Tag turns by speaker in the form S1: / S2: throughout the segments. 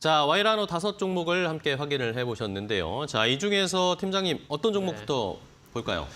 S1: 자, 와이라노 5종목을 함께 확인을 해보셨는데요. 자, 이 중에서 팀장님 어떤 종목부터 볼까요?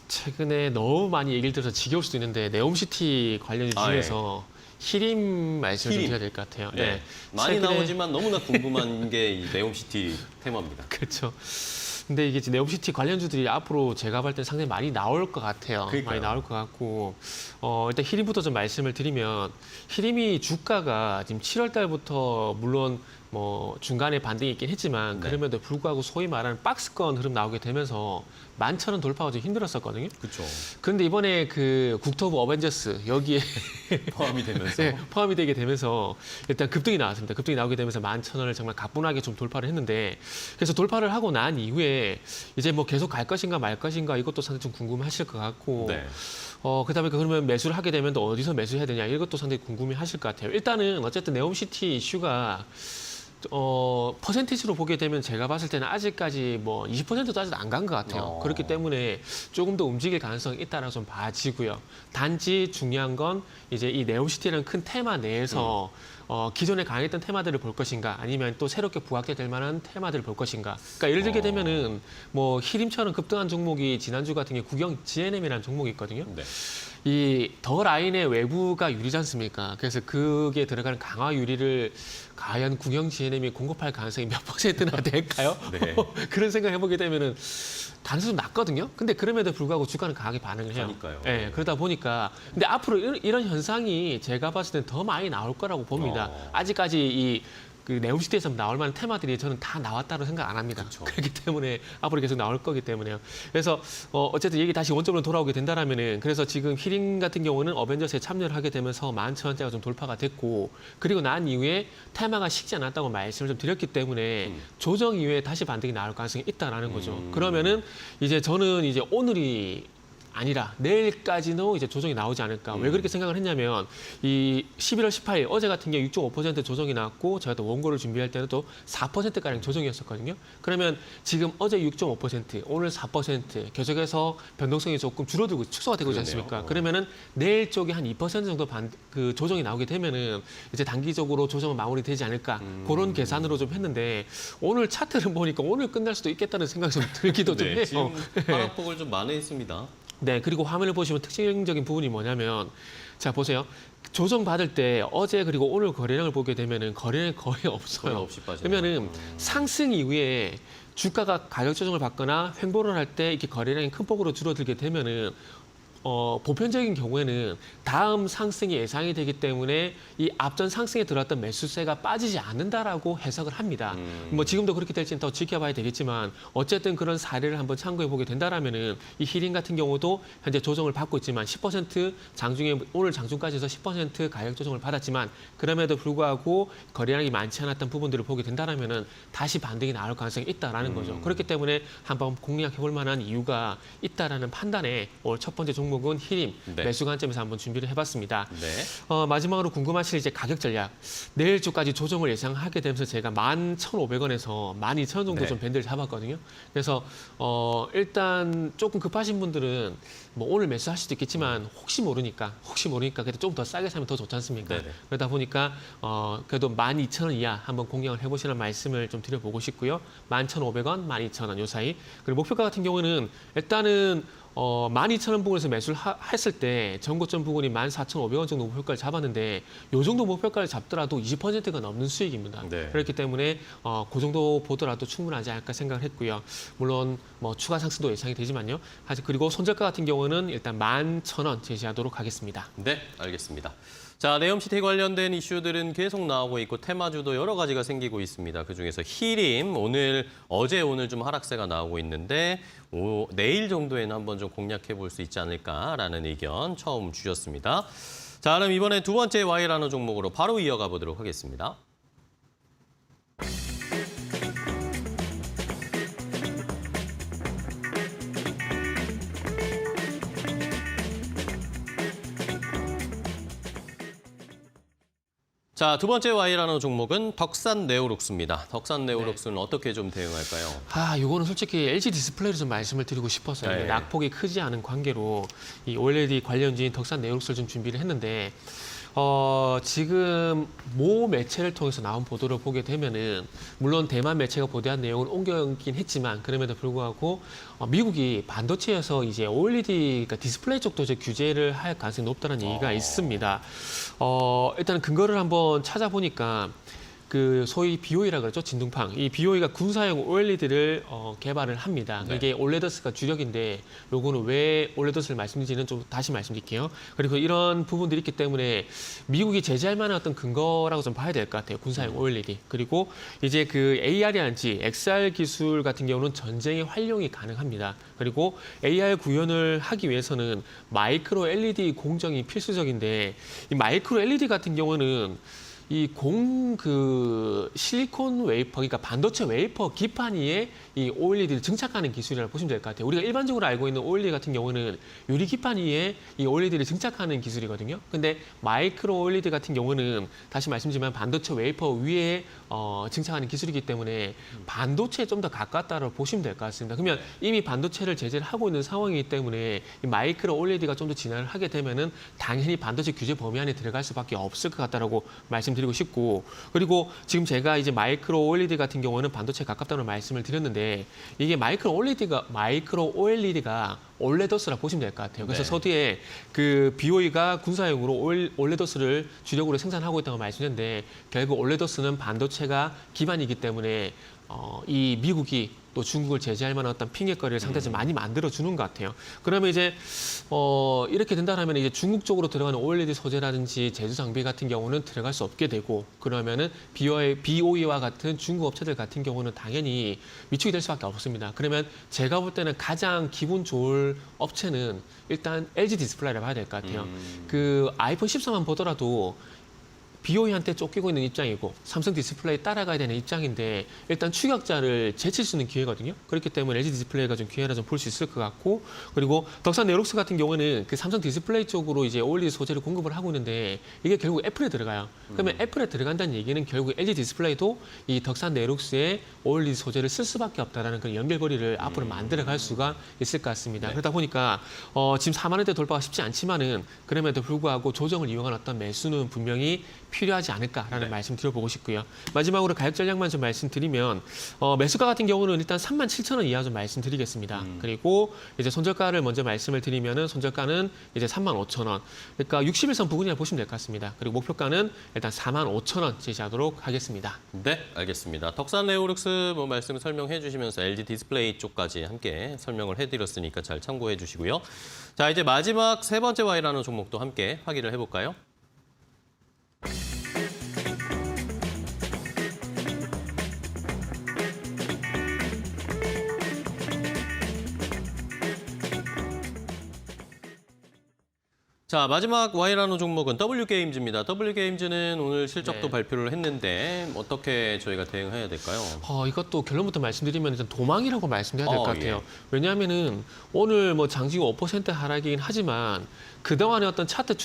S2: 최근에 너무 많이 얘기를 들어서 지겨울 수도 있는데 네옴시티 관련 중에서 히림 말씀을 좀 드려야 될 것 같아요.
S1: 네. 많이 나오지만 너무나 궁금한 게 이 네옴시티 테마입니다.
S2: 그렇죠. 근데 이게 네옴시티 관련주들이 앞으로 제가 볼 때 상당히 많이 나올 것 같아요.
S1: 그러니까요.
S2: 많이 나올 것 같고 일단 히림부터 좀 말씀을 드리면 히림이 주가가 지금 7월 달부터 물론 뭐 중간에 반등이 있긴 했지만 그럼에도 불구하고 소위 말하는 박스권 흐름 나오게 되면서 11,000원 돌파가 좀 힘들었었거든요.
S1: 그렇죠.
S2: 그런데 이번에 그 국토부 어벤져스 여기에
S1: 포함이 되면서.
S2: 네, 포함이 되게 되면서 일단 급등이 나왔습니다. 급등이 나오게 되면서 11,000원을 정말 가뿐하게 좀 돌파를 했는데 그래서 돌파를 하고 난 이후에 이제 뭐 계속 갈 것인가 말 것인가 이것도 상당히 좀 궁금하실 것 같고
S1: 네.
S2: 그다음에 그러면 매수를 하게 되면 또 어디서 매수해야 되냐 이것도 상당히 궁금해하실 것 같아요. 일단은 어쨌든 네옴시티 이슈가 퍼센티지로 보게 되면 제가 봤을 때는 아직까지 뭐 20%도 아직 안 간 것 같아요. 그렇기 때문에 조금 더 움직일 가능성이 있다라고 좀 봐지고요. 단지 중요한 건 이제 이 네옴시티라는 큰 테마 내에서 기존에 강했던 테마들을 볼 것인가 아니면 또 새롭게 부각돼 될 만한 테마들을 볼 것인가. 그러니까 예를 들게 되면은 뭐 히림처럼 급등한 종목이 지난주 같은 게 국영 GNM이라는 종목이 있거든요.
S1: 네.
S2: 이 더 라인의 외부가 유리지 않습니까? 그래서 그게 들어가는 강화 유리를 과연 국영 GNM이 공급할 가능성이 몇 %나 될까요?
S1: 네.
S2: 그런 생각 해보게 되면은 가능성이 좀 낮거든요. 근데 그럼에도 불구하고 주가는 강하게 반응을 해요.
S1: 그러니까요.
S2: 네, 그러다 보니까 근데 앞으로 이런 현상이 제가 봤을 때는 더 많이 나올 거라고 봅니다. 아직까지 이 그 네옴시티에서 나올 만한 테마들이 저는 다 나왔다고 생각 안 합니다.
S1: 그렇죠.
S2: 그렇기 때문에 앞으로 계속 나올 거기 때문에요. 그래서 어쨌든 얘기 다시 원점으로 돌아오게 된다라면은 그래서 지금 히링 같은 경우는 어벤져스에 참여를 하게 되면서 11,000원대가 좀 돌파가 됐고 그리고 난 이후에 테마가 식지 않았다고 말씀을 좀 드렸기 때문에 조정 이후에 다시 반등이 나올 가능성이 있다라는 거죠. 그러면은 이제 저는 이제 오늘이 아니라 내일까지는 이제 조정이 나오지 않을까. 왜 그렇게 생각을 했냐면 이 11월 18일 어제 같은 경우 6.5% 조정이 나왔고 제가 또 원고를 준비할 때는 또 4%가량 조정이었었거든요. 그러면 지금 어제 6.5%, 오늘 4% 계속해서 변동성이 조금 줄어들고 축소가 되고 있지 않습니까? 그러면은 내일 쪽에 한 2% 정도 그 조정이 나오게 되면은 이제 단기적으로 조정은 마무리되지 않을까. 그런 계산으로 좀 했는데 오늘 차트를 보니까 오늘 끝날 수도 있겠다는 생각이 좀 들기도 좀 해요.
S1: 지금 하락폭을 좀 만회했습니다.
S2: 네, 그리고 화면을 보시면 특징적인 부분이 뭐냐면 자, 보세요. 조정 받을 때 어제 그리고 오늘 거래량을 보게 되면은 거래량이 거의 없어요.
S1: 거의 없이 빠지네요.
S2: 그러면은 상승 이후에 주가가 가격 조정을 받거나 횡보를 할 때 이렇게 거래량이 큰 폭으로 줄어들게 되면은 보편적인 경우에는 다음 상승이 예상이 되기 때문에 이 앞전 상승에 들어왔던 매수세가 빠지지 않는다라고 해석을 합니다. 뭐 지금도 그렇게 될지는 더 지켜봐야 되겠지만 어쨌든 그런 사례를 한번 참고해 보게 된다라면은 이 히링 같은 경우도 현재 조정을 받고 있지만 10% 장중에 오늘 장중까지 해서 10% 가격 조정을 받았지만 그럼에도 불구하고 거래량이 많지 않았던 부분들을 보게 된다라면은 다시 반등이 나올 가능성이 있다라는 거죠. 그렇기 때문에 한번 공략해 볼 만한 이유가 있다라는 판단에 오늘 첫 번째 종목은 히림 매수 관점에서 한번 준비를 해봤습니다.
S1: 네.
S2: 마지막으로 궁금하실 이제 가격 전략. 내일 주까지 조정을 예상하게 되면서 제가 11,500원에서 12,000원 정도 좀 밴드를 잡았거든요. 그래서 일단 조금 급하신 분들은 뭐 오늘 매수할 수도 있겠지만 혹시 모르니까 그래도 좀 더 싸게 사면 더 좋지 않습니까?
S1: 네네.
S2: 그러다 보니까 그래도 12,000원 이하 한번 공략을 해보시는 말씀을 좀 드려보고 싶고요. 11,500원, 12,000원 요 사이. 그리고 목표가 같은 경우는 일단은 12,000원 부분에서 매수를 했을 때 전고점 부분이 14,500원 정도 목표가를 잡았는데 이 정도 목표가를 잡더라도 20%가 넘는 수익입니다.
S1: 네.
S2: 그렇기 때문에 그 정도 보더라도 충분하지 않을까 생각을 했고요. 물론 뭐 추가 상승도 예상이 되지만요. 그리고 손절가 같은 경우는 일단 11,000원 제시하도록 하겠습니다.
S1: 네, 알겠습니다. 자, 네옴시티 관련된 이슈들은 계속 나오고 있고 테마주도 여러 가지가 생기고 있습니다. 그중에서 히림, 어제 오늘 좀 하락세가 나오고 있는데 내일 정도에는 한번 좀 공략해 볼 수 있지 않을까라는 의견 처음 주셨습니다. 자, 그럼 이번에 두 번째 와이라노 종목으로 바로 이어가 보도록 하겠습니다. 자, 두 번째 와이라노 종목은 덕산 네오룩스입니다. 덕산 네오룩스는 어떻게 좀 대응할까요?
S2: 요거는 솔직히 LG 디스플레이로 좀 말씀을 드리고 싶었어요.
S1: 네.
S2: 낙폭이 크지 않은 관계로 이 OLED 관련주인 덕산 네오룩스를 좀 준비를 했는데 지금 모 매체를 통해서 나온 보도를 보게 되면은 물론 대만 매체가 보도한 내용은 옮겨긴 했지만 그럼에도 불구하고 미국이 반도체에서 이제 OLED 그러니까 디스플레이 쪽도 이제 규제를 할 가능성이 높다는 얘기가 있습니다. 일단 근거를 한번 찾아보니까 그 소위 BOE라 그러죠, 진동팡. 이 BOE가 군사용 OLED를 개발을 합니다.
S1: 네.
S2: 이게 올레더스가 주력인데 요거는 왜 올레더스를 말씀드리지는 좀 다시 말씀드릴게요. 그리고 이런 부분들이 있기 때문에 미국이 제재할 만한 어떤 근거라고 좀 봐야 될 것 같아요. 군사용 OLED. 그리고 이제 그 AR이란지 XR 기술 같은 경우는 전쟁에 활용이 가능합니다. 그리고 AR 구현을 하기 위해서는 마이크로 LED 공정이 필수적인데 이 마이크로 LED 같은 경우는 이 실리콘 웨이퍼, 그러니까 반도체 웨이퍼 기판 위에 이 OLED를 증착하는 기술이라고 보시면 될 것 같아요. 우리가 일반적으로 알고 있는 OLED 같은 경우는 유리 기판 위에 이 OLED를 증착하는 기술이거든요. 근데 마이크로 OLED 같은 경우는 다시 말씀드리면 반도체 웨이퍼 위에 증착하는 기술이기 때문에 반도체에 좀 더 가깝다고 보시면 될 것 같습니다. 그러면 이미 반도체를 제재를 하고 있는 상황이기 때문에 이 마이크로 OLED가 좀 더 진화를 하게 되면은 당연히 반도체 규제 범위 안에 들어갈 수밖에 없을 것 같다라고 말씀드리고 싶고, 그리고 지금 제가 이제 마이크로 OLED 같은 경우는 반도체에 가깝다는 말씀을 드렸는데 이게 마이크로 OLED가 올레더스라 보시면 될 것 같아요. 그래서
S1: 네.
S2: 서두에 그 BOE가 군사용으로 올레더스를 주력으로 생산하고 있다고 말씀드렸는데 결국 올레더스는 반도체가 기반이기 때문에 이 미국이 또 중국을 제재할 만한 어떤 핑계거리를 상대적으로 많이 만들어주는 것 같아요. 그러면 이제 이렇게 된다면 이제 중국 쪽으로 들어가는 OLED 소재라든지 제조 장비 같은 경우는 들어갈 수 없게 되고, 그러면은 BOE와 같은 중국 업체들 같은 경우는 당연히 위축이 될 수밖에 없습니다. 그러면 제가 볼 때는 가장 기분 좋을 업체는 일단 LG 디스플레이라고 봐야 될 것 같아요. 그 아이폰 14만 보더라도 BOE한테 쫓기고 있는 입장이고 삼성 디스플레이 따라가야 되는 입장인데 일단 추격자를 제칠 수 있는 기회거든요. 그렇기 때문에 LG 디스플레이가 좀 기회라 좀 볼 수 있을 것 같고, 그리고 덕산 네록스 같은 경우는 그 삼성 디스플레이 쪽으로 이제 OLED 소재를 공급을 하고 있는데 이게 결국 애플에 들어가요. 그러면 애플에 들어간다는 얘기는 결국 LG 디스플레이도 이 덕산 네록스의 OLED 소재를 쓸 수밖에 없다라는 그런 연결고리를 앞으로 만들어갈 수가 있을 것 같습니다.
S1: 네.
S2: 그러다 보니까 지금 4만 원대 돌파가 쉽지 않지만은 그럼에도 불구하고 조정을 이용한 어떤 매수는 분명히 필요하지 않을까라는 말씀 드려보고 싶고요. 마지막으로 가격 전략만 좀 말씀드리면 매수가 같은 경우는 일단 37,000원 이하 좀 말씀드리겠습니다. 그리고 이제 손절가를 먼저 말씀을 드리면은 손절가는 이제 35,000원. 그러니까 60일선 부근이라 보시면 될 것 같습니다. 그리고 목표가는 일단 45,000원 제시하도록 하겠습니다.
S1: 네, 알겠습니다. 덕산 네오룩스 뭐 말씀 설명해 주시면서 LG 디스플레이 쪽까지 함께 설명을 해드렸으니까 잘 참고해 주시고요. 자, 이제 마지막 세 번째 Y라는 종목도 함께 확인을 해볼까요? 자, 마지막 Y라노 종목은 W게임즈입니다. W게임즈는 오늘 실적도
S2: 네.
S1: 발표를 했는데 어떻게 저희가 대응해야 될까요?
S2: 이것도 결론부터 말씀드리면 일단 도망이라고 말씀드려야 될 것 같아요.
S1: 예.
S2: 왜냐하면은 오늘 뭐 장지고 5% 하락이긴 하지만 그동안의 어떤 차트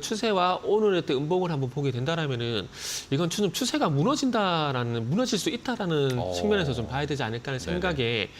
S2: 추세와 오늘의 어떤 음봉을 한번 보게 된다라면은 이건 좀 추세가 무너질 수 있다라는 측면에서 좀 봐야 되지 않을까 하는 생각에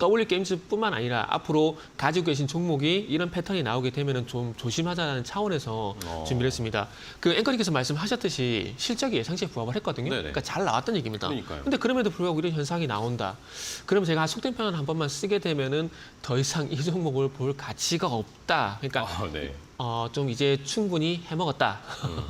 S2: W게임즈뿐만 아니라 앞으로 가지고 계신 종목이 이런 패턴이 나오게 되면은 좀 조심하자는 차원에서 준비를 했습니다. 그 앵커님께서 말씀하셨듯이 실적이 예상치에 부합을 했거든요.
S1: 네네.
S2: 그러니까 잘 나왔던 얘기입니다.
S1: 그러니까요.
S2: 근데 그럼에도 불구하고 이런 현상이 나온다. 그럼 제가 속된 표현 한 번만 쓰게 되면은 더 이상 이 종목을 볼 가치가 없다. 그러니까
S1: 네.
S2: 좀 이제 충분히 해먹었다.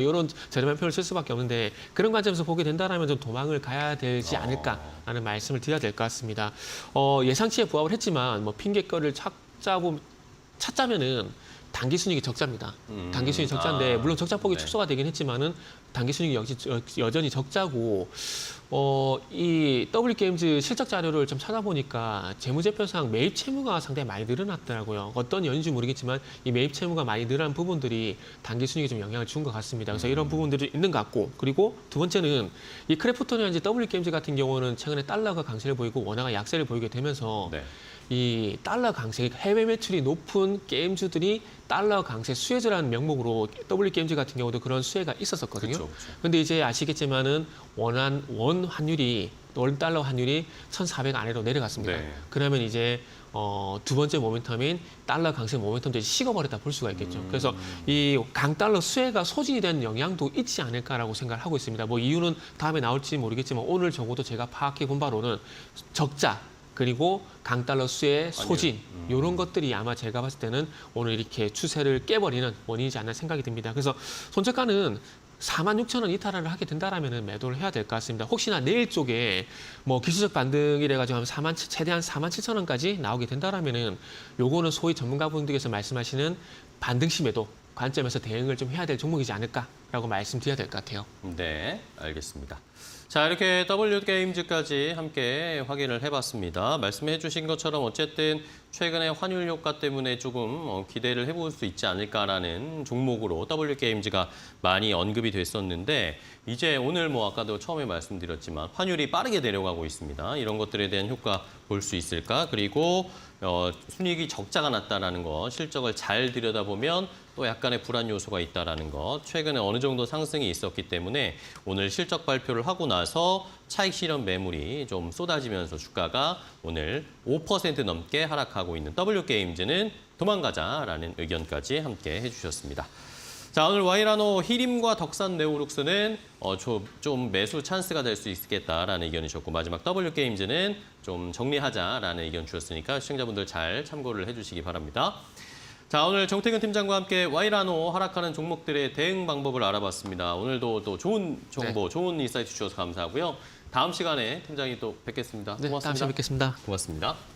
S2: 이런 저렴한 표현을 쓸 수밖에 없는데 그런 관점에서 보게 된다면 좀 도망을 가야 되지 않을까라는 말씀을 드려야 될 것 같습니다. 예상치에 부합을 했지만 뭐 핑계거리를 찾자면은 단기 순이익이 적자입니다. 단기 순이익이 적자인데 물론 적자폭이
S1: 네.
S2: 축소가 되긴 했지만은 단기 순이익이 여전히 적자고 이 W게임즈 실적 자료를 좀 찾아보니까 재무제표상 매입 채무가 상당히 많이 늘어났더라고요. 어떤 연인지 모르겠지만 이 매입 채무가 많이 늘어난 부분들이 단기 순이익에 좀 영향을 준 것 같습니다. 그래서 이런 부분들이 있는 것 같고, 그리고 두 번째는 이 크래프톤이라든지 W게임즈 같은 경우는 최근에 달러가 강세를 보이고 원화가 약세를 보이게 되면서
S1: 네.
S2: 이 달러 강세, 해외 매출이 높은 게임주들이 달러 강세 수혜주라는 명목으로 W게임즈 같은 경우도 그런 수혜가 있었었거든요.
S1: 그렇죠, 그렇죠.
S2: 근데 이제 아시겠지만은 원 환율이 원 달러 환율이 1,400 아래로 내려갔습니다.
S1: 네.
S2: 그러면 이제 두 번째 모멘텀인 달러 강세 모멘텀도 이제 식어버렸다 볼 수가 있겠죠. 그래서 이 강달러 수혜가 소진이 된 영향도 있지 않을까라고 생각을 하고 있습니다. 뭐 이유는 다음에 나올지 모르겠지만 오늘 적어도 제가 파악해 본 바로는 적자 그리고 강달러 수혜 소진 이런 것들이 아마 제가 봤을 때는 오늘 이렇게 추세를 깨버리는 원인이지 않나 생각이 듭니다. 그래서 손저가는 46,000원 이탈을 하게 된다라면 매도를 해야 될 것 같습니다. 혹시나 내일 쪽에 뭐 기술적 반등이래 가지고 한 최대한 47,000원까지 나오게 된다라면은 요거는 소위 전문가분들께서 말씀하시는 반등시 매도 관점에서 대응을 좀 해야 될 종목이지 않을까라고 말씀드려야 될 것 같아요.
S1: 네, 알겠습니다. 자, 이렇게 W게임즈까지 함께 확인을 해봤습니다. 말씀해 주신 것처럼 어쨌든 최근에 환율 효과 때문에 조금 기대를 해볼 수 있지 않을까라는 종목으로 W게임즈가 많이 언급이 됐었는데 이제 오늘 뭐 아까도 처음에 말씀드렸지만 환율이 빠르게 내려가고 있습니다. 이런 것들에 대한 효과 볼 수 있을까? 그리고 순이익이 적자가 났다라는 거, 실적을 잘 들여다보면 또 약간의 불안 요소가 있다라는 것, 최근에 어느 정도 상승이 있었기 때문에 오늘 실적 발표를 하고 나서 차익 실현 매물이 좀 쏟아지면서 주가가 오늘 5% 넘게 하락하고 있는 W게임즈는 도망가자라는 의견까지 함께 해주셨습니다. 자, 오늘 와이라노 히림과 덕산 네오룩스는 좀 매수 찬스가 될 수 있겠다라는 의견이셨고 마지막 W게임즈는 좀 정리하자라는 의견 주셨으니까 시청자분들 잘 참고를 해주시기 바랍니다. 자, 오늘 정태근 팀장과 함께 와이라노 하락하는 종목들의 대응 방법을 알아봤습니다. 오늘도 또 좋은 정보, 좋은 인사이트 주셔서 감사하고요. 다음 시간에 팀장이 또 뵙겠습니다.
S2: 네,
S1: 고맙습니다.
S2: 다음 시간에 뵙겠습니다.
S1: 고맙습니다.